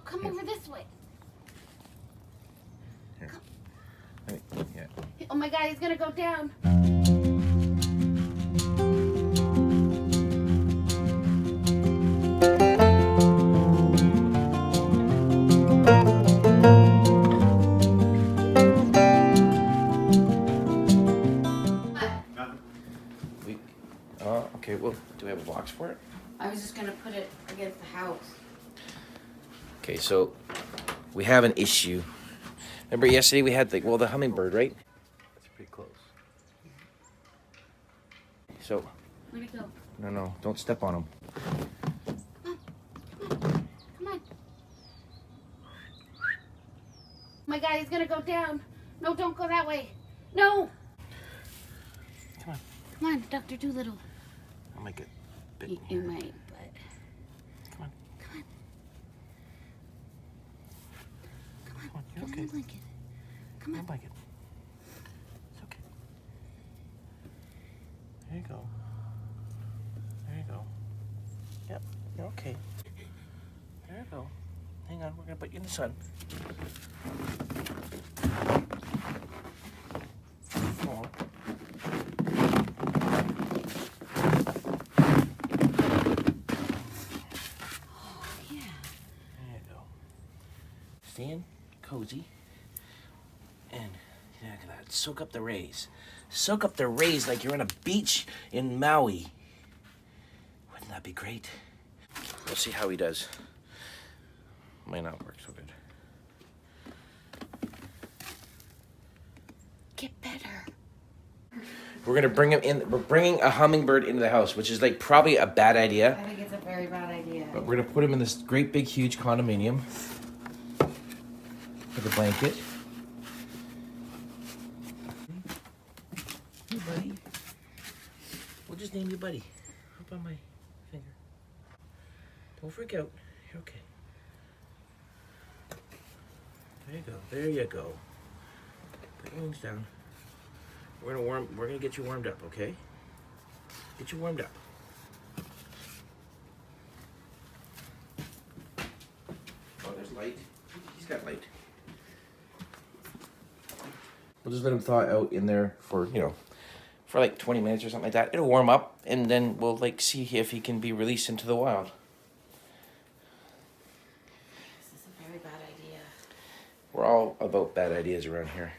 come over this way. Here. Yeah. Oh my God, he's gonna go down. Okay, well, do we have a box for it? I was just gonna put it against the house. Okay, so we have an issue. Remember yesterday we had the hummingbird, right? That's pretty close. So. Where'd it go? No, don't step on him. Come on. Oh my God, he's gonna go down. No, don't go that way. No. Come on. Come on, Dr. Doolittle. I'll make it bit. You might, but. Come on. Come on. Come on. You're Get okay. in the blanket. Come on. Don't blanket. It's okay. There you go. There you go. Yep, you're okay. There you go. Hang on, we're gonna put you in the sun. Oh. Staying cozy, and yeah, look at that. Soak up the rays. Soak up the rays like you're on a beach in Maui. Wouldn't that be great? We'll see how he does. Might not work so good. Get better. We're gonna bring him in. We're bringing a hummingbird into the house, which is like probably a bad idea. I think it's a very bad idea. But we're gonna put him in this great big huge condominium. With a blanket. Hey, buddy. We'll just name you Buddy. Up on my finger. Don't freak out. You're okay. There you go. There you go. Put your wings down. We're gonna get you warmed up, okay? Get you warmed up. Oh, there's light. He's got light. We'll just let him thaw out in there for, for like 20 minutes or something like that. It'll warm up, and then we'll see if he can be released into the wild. This is a very bad idea. We're all about bad ideas around here.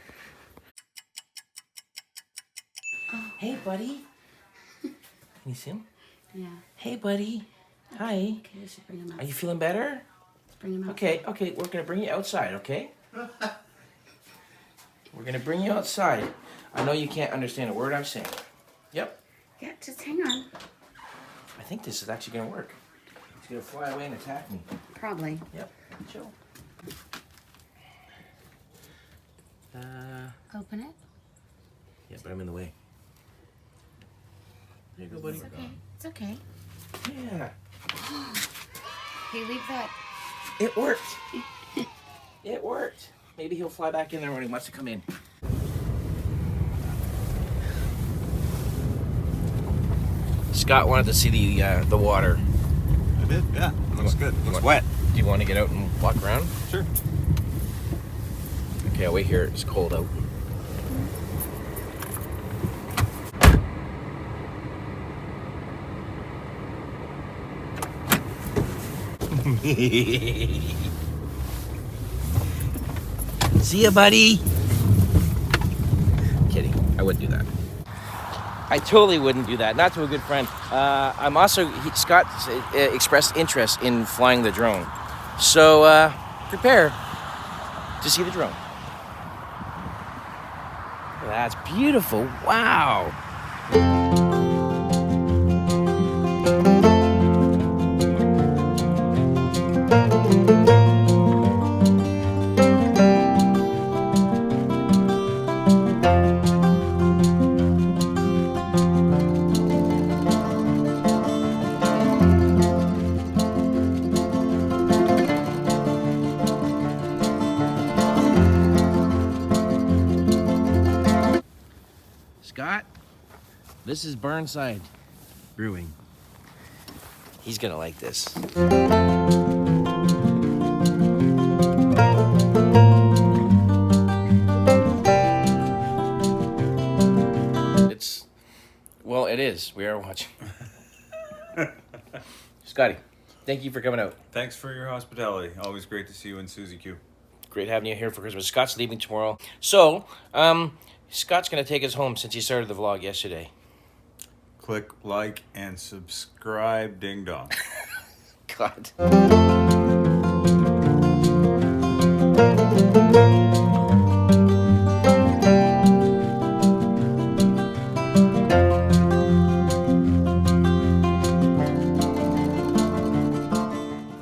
Oh. Hey, buddy. Can you see him? Yeah. Hey, buddy. Hi. Okay, we should bring him out. Are you feeling better? Let's bring him out. Okay, we're going to bring you outside, okay? We're going to bring you outside. I know you can't understand a word I'm saying. Yep. Yeah, just hang on. I think this is actually going to work. He's going to fly away and attack me. Probably. Yep. Chill. Open it. Yeah, but I'm in the way. There you go, buddy. It's okay. It's okay. Yeah. Hey, leave that. It worked. It worked. Maybe he'll fly back in there when he wants to come in. Scott wanted to see the water. I did, yeah. It looks good. It looks wet. Do you want to get out and walk around? Sure. Okay, I'll wait here. It's cold out. See ya, buddy. Kidding. I wouldn't do that. I totally wouldn't do that. Not to a good friend. I'm also, Scott expressed interest in flying the drone. So prepare to see the drone. That's beautiful. Wow. Scott, this is Burnside Brewing. He's gonna like this. is. We are watching. Scotty, thank you for coming out. Thanks for your hospitality. Always great to see you and Susie Q. Great having you here for Christmas. Scott's leaving tomorrow. So, Scott's going to take us home since he started the vlog yesterday. Click like and subscribe. Ding dong. God.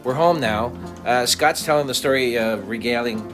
We're home now. Scott's telling the story, regaling